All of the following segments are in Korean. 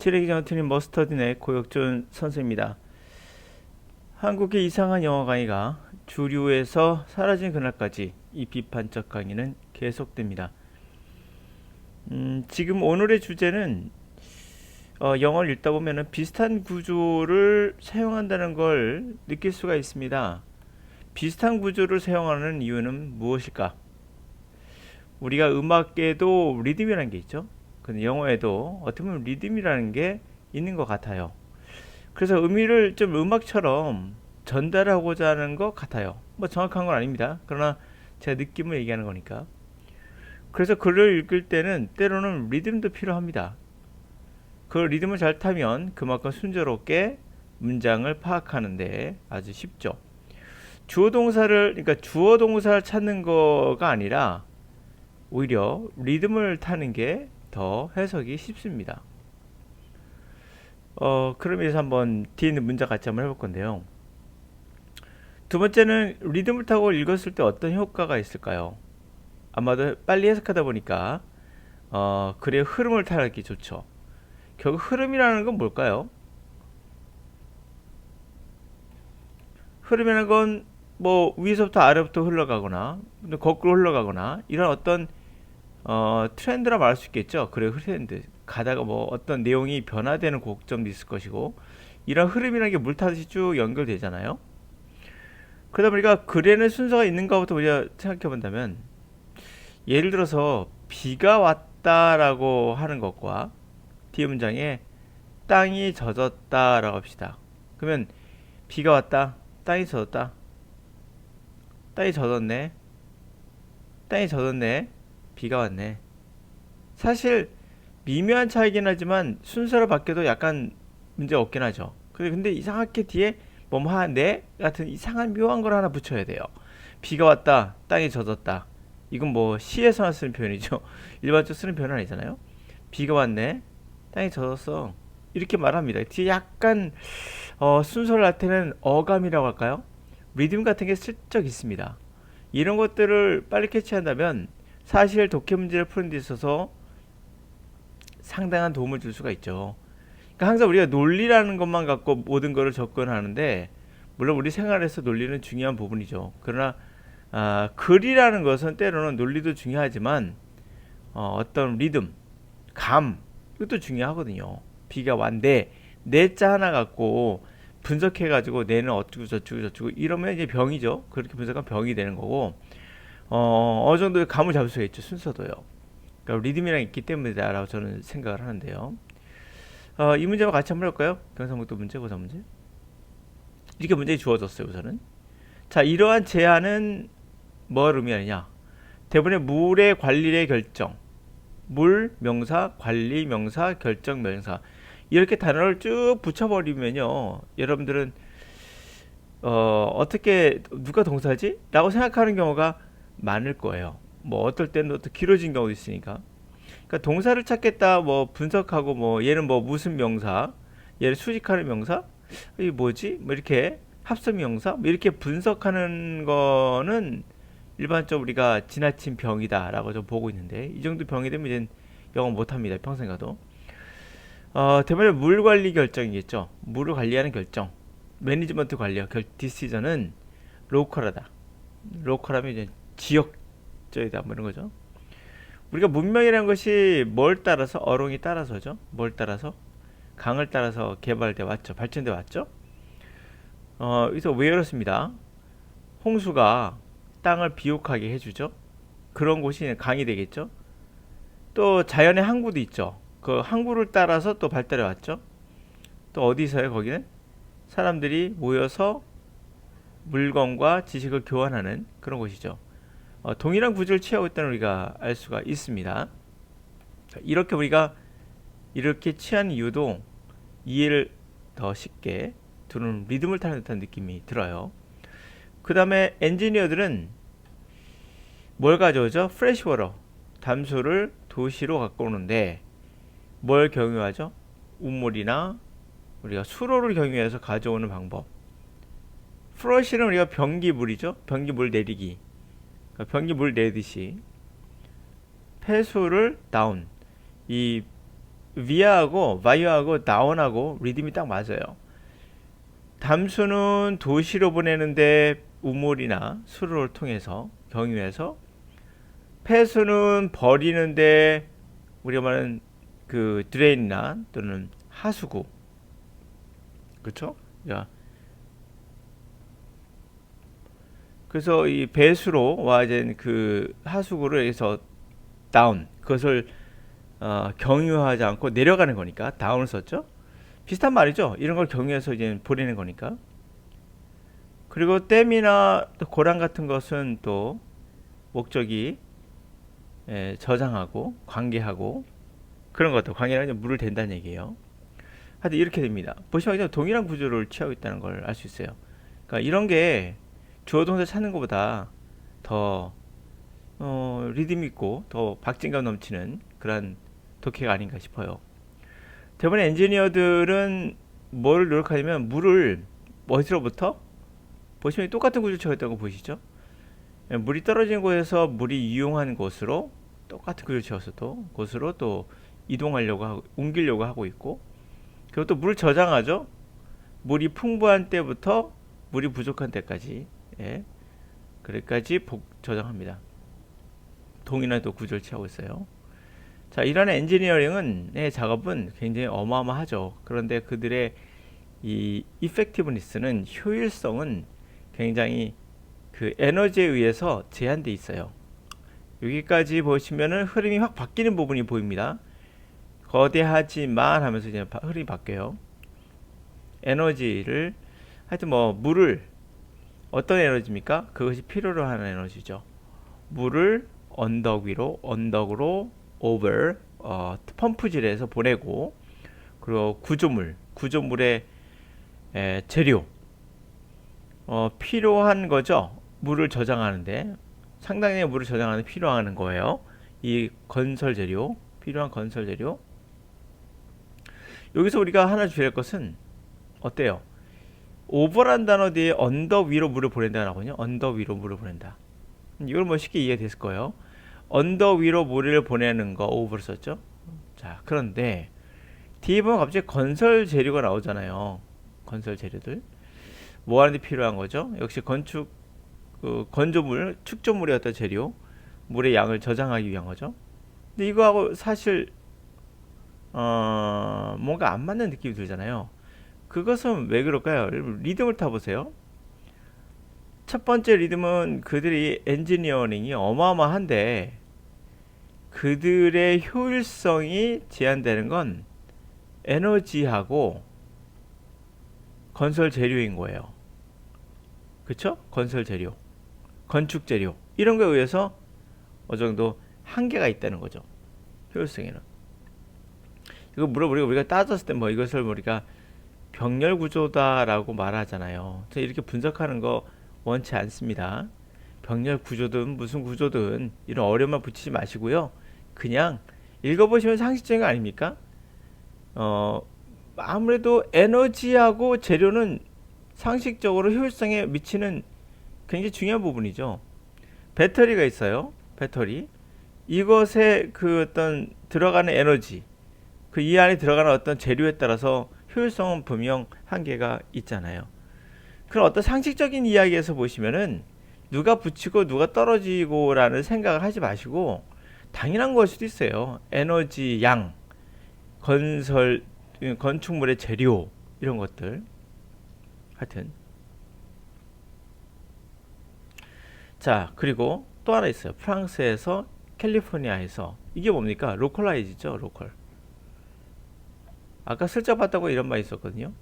칠레기 전투님 머스터딘의 고혁준 선수입니다. 한국의 이상한 영어 강의가 주류에서 사라진 그날까지 이 비판적 강의는 계속됩니다. 지금 오늘의 주제는 영어를 읽다 보면 비슷한 구조를 사용한다는 걸 느낄 수가 있습니다. 비슷한 구조를 사용하는 이유는 무엇일까? 우리가 음악에도 리듬이라는 게 있죠. 근데 영어에도 어떻게 보면 리듬이라는 게 있는 것 같아요. 그래서 의미를 좀 음악처럼 전달하고자 하는 것 같아요. 뭐 정확한 건 아닙니다. 그러나 제가 느낌을 얘기하는 거니까. 그래서 글을 읽을 때는 때로는 리듬도 필요합니다. 그 리듬을 잘 타면 그만큼 순조롭게 문장을 파악하는데 아주 쉽죠. 그러니까 주어 동사를 찾는 거가 아니라 오히려 리듬을 타는 게 더 해석이 쉽습니다. 그러면서 한번 뒤에 있는 문장 같이 한번 해볼 건데요. 두 번째는 리듬을 타고 읽었을 때 어떤 효과가 있을까요? 아마도 빨리 해석하다 보니까 글의 흐름을 타기 좋죠. 결국 흐름이라는 건 뭘까요? 흐름이라는 건 뭐 위에서부터 아래부터 흘러가거나 거꾸로 흘러가거나 이런 어떤 트렌드라 말할 수 있겠죠. 그래, 트렌드. 가다가 뭐 어떤 내용이 변화되는 곡점도 있을 것이고 이런 흐름이라는 게 물 타듯이 쭉 연결되잖아요. 그러다 보니까 글에는 순서가 있는가부터 우리가 생각해 본다면 예를 들어서 비가 왔다라고 하는 것과 뒤에 문장에 땅이 젖었다라고 합시다. 그러면 비가 왔다, 땅이 젖었다, 땅이 젖었네, 땅이 젖었네, 비가 왔네. 사실 미묘한 차이긴 하지만 순서를 바뀌어도 약간 문제 없긴 하죠. 근데 이상하게 뒤에 뭐뭐 하네 같은 이상한 묘한 걸 하나 붙여야 돼요. 비가 왔다, 땅이 젖었다. 이건 뭐 시에서만 쓰는 표현이죠. 일반적으로 쓰는 표현은 아니잖아요. 비가 왔네, 땅이 젖었어. 이렇게 말합니다. 뒤에 약간 순서를 나타내는 어감이라고 할까요? 리듬 같은 게 슬쩍 있습니다. 이런 것들을 빨리 캐치한다면 사실 독해 문제를 푸는 데 있어서 상당한 도움을 줄 수가 있죠. 그러니까 항상 우리가 논리라는 것만 갖고 모든 것을 접근하는데 물론 우리 생활에서 논리는 중요한 부분이죠. 그러나 글이라는 것은 때로는 논리도 중요하지만 어떤 리듬, 감 이것도 중요하거든요. 비가 왔는데 내자 하나 갖고 분석해가지고 내는 어쩌고 저쩌고 저쩌고 이러면 이제 병이죠. 그렇게 분석하면 병이 되는 거고 어느 정도의 감을 잡을 수가 있죠. 순서도요. 그러니까 리듬이랑 있기 때문이다라고 저는 생각을 하는데요. 이 문제와 같이 한번 해볼까요? 경상북도 문제, 고사 문제. 이렇게 문제가 주어졌어요. 우선은. 자, 이러한 제한은 뭘 의미하느냐? 대부분의 물의 관리의 결정, 물 명사, 관리 명사, 결정 명사 이렇게 단어를 쭉 붙여버리면요, 여러분들은 어떻게 누가 동사지? 라고 생각하는 경우가 많을 거예요. 뭐 어떨 때는 또 길어진 경우도 있으니까. 그러니까 동사를 찾겠다, 뭐 분석하고 뭐 얘는 뭐 무슨 명사, 얘를 수식하는 명사, 이게 뭐지? 뭐 이렇게 합성 명사, 뭐 이렇게 분석하는 거는 일반적으로 우리가 지나친 병이다라고 좀 보고 있는데 이 정도 병이 되면 이제 영어 못합니다. 평생 가도. 대부분 물 관리 결정이겠죠. 물을 관리하는 결정. 매니지먼트 관리와 디시전은 로컬하다. 로컬하면 이제 지역적이다 뭐 이런 거죠. 우리가 문명이라는 것이 뭘 따라서 어롱이 따라서죠. 뭘 따라서 강을 따라서 개발돼 왔죠. 발전돼 왔죠. 그래서 왜 그렇습니다. 홍수가 땅을 비옥하게 해주죠. 그런 곳이 강이 되겠죠. 또 자연의 항구도 있죠. 그 항구를 따라서 또 발달해 왔죠. 또 어디서요? 거기는 사람들이 모여서 물건과 지식을 교환하는 그런 곳이죠. 동일한 구조를 취하고 있다는 우리가 알 수가 있습니다. 이렇게 우리가 이렇게 취한 이유도 이해를 더 쉽게 두는 리듬을 타는 듯한 느낌이 들어요. 그 다음에 엔지니어들은 뭘 가져오죠? 프레시워터, 담수를 도시로 갖고 오는데 뭘 경유하죠? 우물이나 우리가 수로를 경유해서 가져오는 방법. 프러시는 우리가 변기물이죠. 변기물 내리기. 그러니까 변기물 내듯이 폐수를 다운. 이 via하고 via하고 down하고 리듬이 딱 맞아요. 담수는 도시로 보내는데 우물이나 수로를 통해서 경유해서, 폐수는 버리는데 우리가 말하는 그 드레인이나 또는 하수구, 그렇죠? 야, 그래서 이 배수로와 이제 그 하수구를 해서 다운, 그것을 경유하지 않고 내려가는 거니까 다운을 썼죠. 비슷한 말이죠. 이런 걸 경유해서 이제 보내는 거니까. 그리고 댐이나 또 고랑 같은 것은 또 목적이 저장하고 관계하고 그런 것도, 관계라는 물을 댄다는 얘기예요. 하여튼 이렇게 됩니다. 보시면 그냥 동일한 구조를 취하고 있다는 걸 알 수 있어요. 그러니까 이런 게 주어 동사 찾는 것보다 더 리듬 있고 더 박진감 넘치는 그런 독해가 아닌가 싶어요. 대부분의 엔지니어들은 뭘 노력하냐면 물을 어디로부터, 보시면 똑같은 구조를 채웠다는 거 보이시죠? 물이 떨어지는 곳에서 물이 유용한 곳으로, 똑같은 구조를 채웠어도 곳으로 또 이동하려고 하고 옮기려고 하고 있고, 그리고 또 물을 저장하죠. 물이 풍부한 때부터 물이 부족한 때까지, 예, 그래까지 저장합니다. 동일한 또 구조를 취하고 있어요. 자, 이런 엔지니어링의 작업은 굉장히 어마어마하죠. 그런데 그들의 이 이펙티브니스는, 효율성은 굉장히 그 에너지에 의해서 제한돼 있어요. 여기까지 보시면은 흐름이 확 바뀌는 부분이 보입니다. 거대하지만 하면서 이제 흐름이 바뀌어요. 에너지를, 하여튼 뭐 물을, 어떤 에너지입니까? 그것이 필요로 하는 에너지죠. 물을 언덕 위로, 언덕으로 over, 펌프질해서 보내고, 그리고 구조물의 재료, 필요한 거죠. 물을 저장하는데, 상당량의 물을 저장하는데 필요한 거예요. 이 건설 재료, 필요한 건설 재료. 여기서 우리가 하나 주의할 것은 어때요? 오버란 단어 뒤에 언덕 위로 물을 보낸다 나거든요. 언덕 위로 물을 보낸다. 이걸 뭐 쉽게 이해가 됐을 거예요. 언덕 위로 물을 보내는 거 오버를 썼죠. 자, 그런데 뒤에 보면 갑자기 건설 재료가 나오잖아요. 건설 재료들. 뭐 하는데 필요한 거죠? 역시 건축, 건조물, 축조물의 어떤 재료, 물의 양을 저장하기 위한 거죠. 근데 이거하고 사실 뭔가 안 맞는 느낌이 들잖아요. 그것은 왜 그럴까요? 리듬을 타보세요. 첫 번째 리듬은 그들이 엔지니어링이 어마어마한데 그들의 효율성이 제한되는 건 에너지하고 건설 재료인 거예요. 그쵸? 건설 재료, 건축 재료 이런 거에 의해서 어느 정도 한계가 있다는 거죠. 효율성에는. 이거 우리가 따졌을 때 뭐 이것을 우리가 병렬 구조다라고 말하잖아요. 이렇게 분석하는 거 원치 않습니다. 병렬 구조든 무슨 구조든 이런 어려움만 붙이지 마시고요. 그냥 읽어보시면 상식적인 거 아닙니까? 아무래도 에너지하고 재료는 상식적으로 효율성에 미치는 굉장히 중요한 부분이죠. 배터리가 있어요. 배터리. 이것에 그 어떤 들어가는 에너지, 그 이 안에 들어가는 어떤 재료에 따라서 효율성은 분명 한계가 있잖아요. 그럼 어떤 상식적인 이야기에서 보시면은 누가 붙이고 누가 떨어지고라는 생각을 하지 마시고 당연한 걸 수도 있어요. 에너지 양, 건축물의 재료 이런 것들. 하여튼 자, 그리고 또 하나 있어요. 프랑스에서 캘리포니아에서 이게 뭡니까? 로컬라이즈죠. 로컬. 아까 슬쩍 봤다고 이런 말이 있었거든요.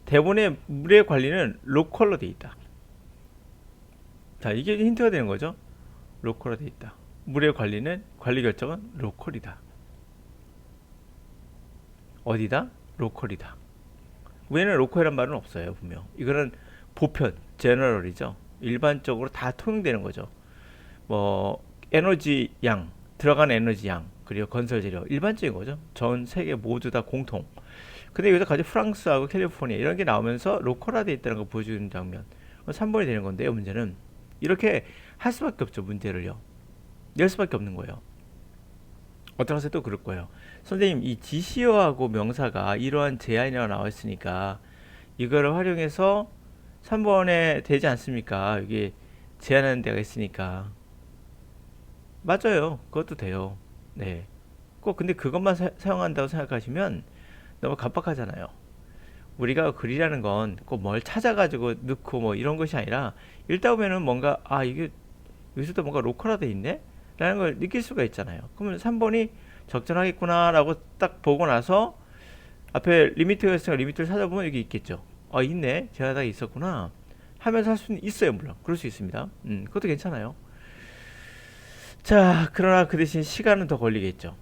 대부분의 물의 관리는 로컬로 돼 있다. 자, 이게 힌트가 되는 거죠. 로컬로 돼 있다. 물의 관리는, 관리 결정은 로컬이다. 어디다? 로컬이다. 우리는 로컬이란 말은 없어요. 분명 이거는 보편, 제너럴이죠. 일반적으로 다 통용되는 거죠. 뭐 에너지 양, 들어간 에너지 양, 그리고 건설 재료 일반적인 거죠. 전 세계 모두 다 공통. 근데 여기서 같이 프랑스하고 캘리포니아 이런 게 나오면서 로컬화되어 있다는 걸 보여주는 장면. 3번이 되는 건데요. 문제는 이렇게 할 수밖에 없죠. 문제를요. 낼 수밖에 없는 거예요. 어떤 학생 또 그럴 거예요. 선생님, 이 지시어하고 명사가 이러한 제한이라고 나와 있으니까 이거를 활용해서 3번에 되지 않습니까? 이게 제한하는 데가 있으니까. 맞아요. 그것도 돼요. 네. 꼭 근데 그것만 사용한다고 생각하시면 너무 갑박하잖아요. 우리가 글이라는 건 꼭 뭘 찾아가지고 넣고 뭐 이런 것이 아니라 읽다 보면은 뭔가 아 이게 여기서도 뭔가 로컬화돼 있네? 라는 걸 느낄 수가 있잖아요. 그러면 3번이 적절하겠구나 라고 딱 보고 나서 앞에 리미트가 있으니까 리미트를 찾아보면 여기 있겠죠. 아 있네. 제하다가 있었구나 하면서 할 수는 있어요. 물론 그럴 수 있습니다. 그것도 괜찮아요. 자, 그러나 그 대신 시간은 더 걸리겠죠.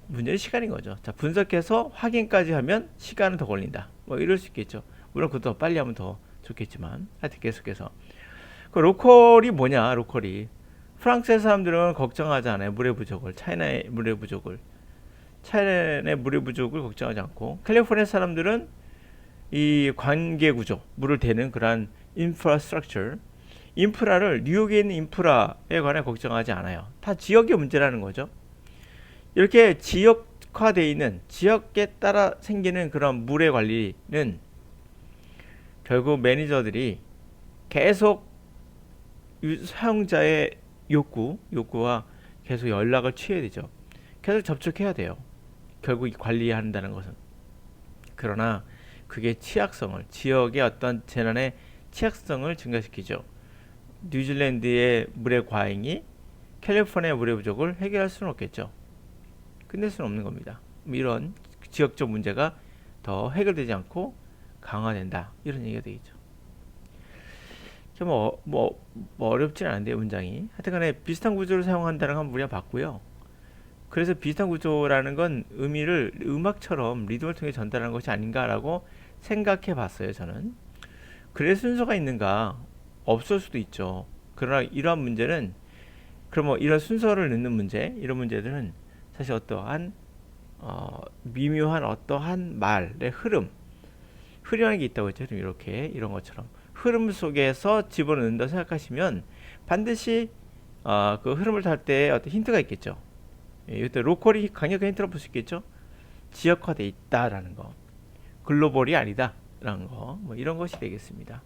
문제는 시간인 거죠. 자, 분석해서 확인까지 하면 시간은 더 걸린다. 뭐 이럴 수 있겠죠. 물론 그것도 더 빨리 하면 더 좋겠지만 하여튼 계속해서 그 로컬이 뭐냐, 로컬이 프랑스의 사람들은 걱정하지 않아요. 물의 부족을, 차이나의 물의 부족을 걱정하지 않고, 캘리포니아 사람들은 이 관계 구조, 물을 대는 그러한 인프라스트럭처, 인프라를 뉴욕에 있는 인프라에 관해 걱정하지 않아요. 다 지역의 문제라는 거죠. 이렇게 지역화되어 있는 지역에 따라 생기는 그런 물의 관리는 결국 매니저들이 계속 사용자의 욕구와 계속 연락을 취해야 되죠. 계속 접촉해야 돼요. 결국 관리한다는 것은. 그러나 그게 지역의 어떤 재난의 취약성을 증가시키죠. 뉴질랜드의 물의 과잉이 캘리포니아의 물의 부족을 해결할 수는 없겠죠. 끝낼 수는 없는 겁니다. 이런 지역적 문제가 더 해결되지 않고 강화된다. 이런 얘기가 되겠죠. 뭐 어렵진 않은데 문장이. 하여튼간에 비슷한 구조를 사용한다는 건 우리가 봤고요. 그래서 비슷한 구조라는 건 의미를 음악처럼 리듬을 통해 전달하는 것이 아닌가라고 생각해 봤어요. 저는. 그래 순서가 있는가? 없을 수도 있죠. 그러나 이러한 문제는 그럼 뭐 이런 순서를 넣는 문제, 이런 문제들은 사실 어떠한 미묘한 어떠한 말의 흐름이라는 게 있다고 했죠. 이렇게 이런 것처럼 흐름 속에서 집어넣는다 생각하시면 반드시 그 흐름을 탈 때 어떤 힌트가 있겠죠. 예, 이때 로컬이 강력한 힌트로 볼 수 있겠죠. 지역화돼 있다라는 거, 글로벌이 아니다라는 거, 뭐 이런 것이 되겠습니다.